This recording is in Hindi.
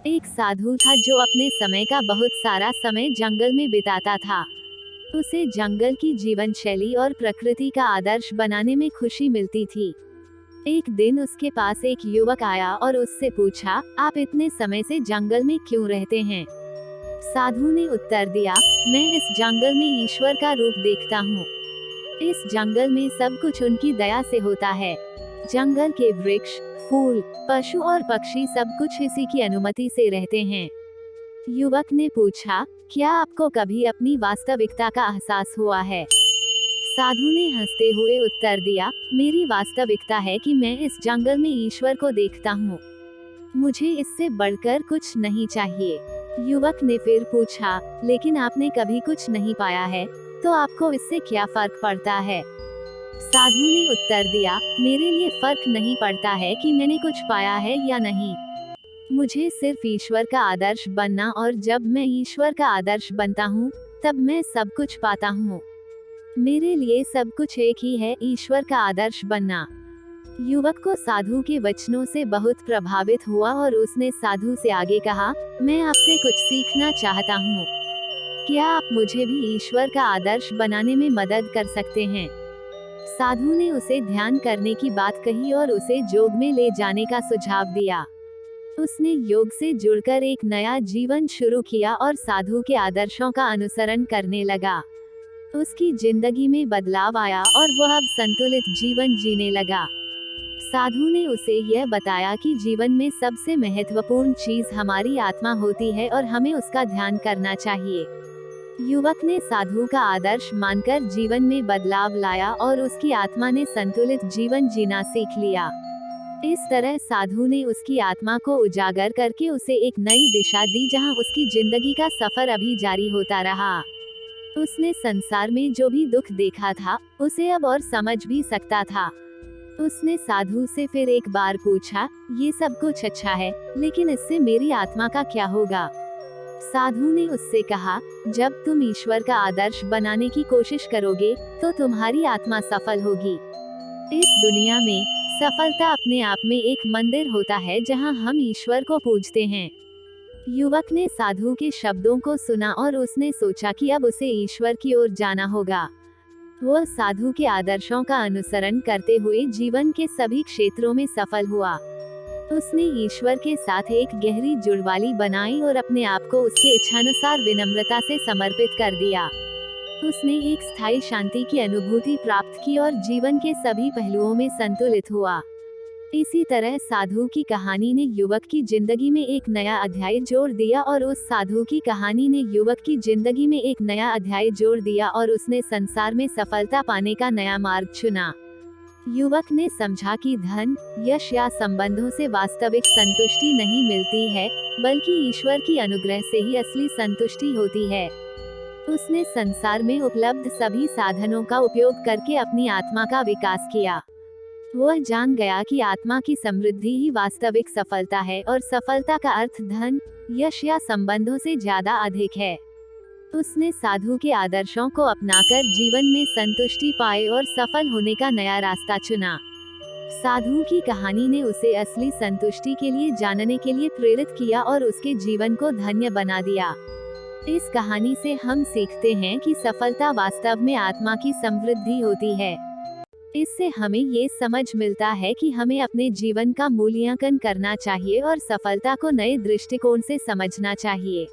एक साधु था जो अपने समय का बहुत सारा समय जंगल में बिताता था। उसे जंगल की जीवन शैली और प्रकृति का आदर्श बनाने में खुशी मिलती थी। एक दिन उसके पास एक युवक आया और उससे पूछा, आप इतने समय से जंगल में क्यों रहते हैं? साधु ने उत्तर दिया, मैं इस जंगल में ईश्वर का रूप देखता हूँ। इस जंगल में सब कुछ उनकी दया से होता है। जंगल के वृक्ष, फूल, पशु और पक्षी सब कुछ इसी की अनुमति से रहते हैं। युवक ने पूछा, क्या आपको कभी अपनी वास्तविकता का एहसास हुआ है? साधु ने हंसते हुए उत्तर दिया, मेरी वास्तविकता है कि मैं इस जंगल में ईश्वर को देखता हूँ। मुझे इससे बढ़कर कुछ नहीं चाहिए। युवक ने फिर पूछा, लेकिन आपने कभी कुछ नहीं पाया है, तो आपको इससे क्या फर्क पड़ता है? साधु ने उत्तर दिया, मेरे लिए फर्क नहीं पड़ता है कि मैंने कुछ पाया है या नहीं। मुझे सिर्फ ईश्वर का आदर्श बनना, और जब मैं ईश्वर का आदर्श बनता हूँ, तब मैं सब कुछ पाता हूँ। मेरे लिए सब कुछ एक ही है, ईश्वर का आदर्श बनना। युवक को साधु के वचनों से बहुत प्रभावित हुआ और उसने साधु से आगे कहा, मैं आपसे कुछ सीखना चाहता हूँ। क्या आप मुझे भी ईश्वर का आदर्श बनाने में मदद कर सकते हैं? साधु ने उसे ध्यान करने की बात कही और उसे योग में ले जाने का सुझाव दिया। उसने योग से जुड़कर एक नया जीवन शुरू किया और साधु के आदर्शों का अनुसरण करने लगा। उसकी जिंदगी में बदलाव आया और वह अब संतुलित जीवन जीने लगा। साधु ने उसे यह बताया कि जीवन में सबसे महत्वपूर्ण चीज हमारी आत्मा होती है और हमें उसका ध्यान करना चाहिए। युवक ने साधु का आदर्श मानकर जीवन में बदलाव लाया और उसकी आत्मा ने संतुलित जीवन जीना सीख लिया। इस तरह साधु ने उसकी आत्मा को उजागर करके उसे एक नई दिशा दी, जहां उसकी जिंदगी का सफर अभी जारी होता रहा। उसने संसार में जो भी दुख देखा था, उसे अब और समझ भी सकता था। उसने साधु से फिर एक बार पूछा, ये सब कुछ अच्छा है, लेकिन इससे मेरी आत्मा का क्या होगा? साधु ने उससे कहा, जब तुम ईश्वर का आदर्श बनाने की कोशिश करोगे, तो तुम्हारी आत्मा सफल होगी। इस दुनिया में सफलता अपने आप में एक मंदिर होता है, जहां हम ईश्वर को पूजते हैं। युवक ने साधु के शब्दों को सुना और उसने सोचा कि अब उसे ईश्वर की ओर जाना होगा। वह साधु के आदर्शों का अनुसरण करते हुए जीवन के सभी क्षेत्रों में सफल हुआ। उसने ईश्वर के साथ एक गहरी जुड़वाली बनाई और अपने आप को उसके इच्छानुसार विनम्रता से समर्पित कर दिया। उसने एक स्थायी शांति की अनुभूति प्राप्त की और जीवन के सभी पहलुओं में संतुलित हुआ। इसी तरह साधु की कहानी ने युवक की जिंदगी में एक नया अध्याय जोड़ दिया और उस साधु की कहानी ने युवक की जिंदगी में एक नया अध्याय जोड़ दिया और उसने संसार में सफलता पाने का नया मार्ग चुना। युवक ने समझा कि धन, यश या संबंधों से वास्तविक संतुष्टि नहीं मिलती है, बल्कि ईश्वर की अनुग्रह से ही असली संतुष्टि होती है। उसने संसार में उपलब्ध सभी साधनों का उपयोग करके अपनी आत्मा का विकास किया। वह जान गया कि आत्मा की समृद्धि ही वास्तविक सफलता है और सफलता का अर्थ धन, यश या संबंधों से ज्यादा अधिक है। उसने साधु के आदर्शों को अपनाकर जीवन में संतुष्टि पाए और सफल होने का नया रास्ता चुना। साधु की कहानी ने उसे असली संतुष्टि के लिए जानने के लिए प्रेरित किया और उसके जीवन को धन्य बना दिया। इस कहानी से हम सीखते हैं कि सफलता वास्तव में आत्मा की समृद्धि होती है। इससे हमें ये समझ मिलता है कि हमें अपने जीवन का मूल्यांकन करना चाहिए और सफलता को नए दृष्टिकोण से समझना चाहिए।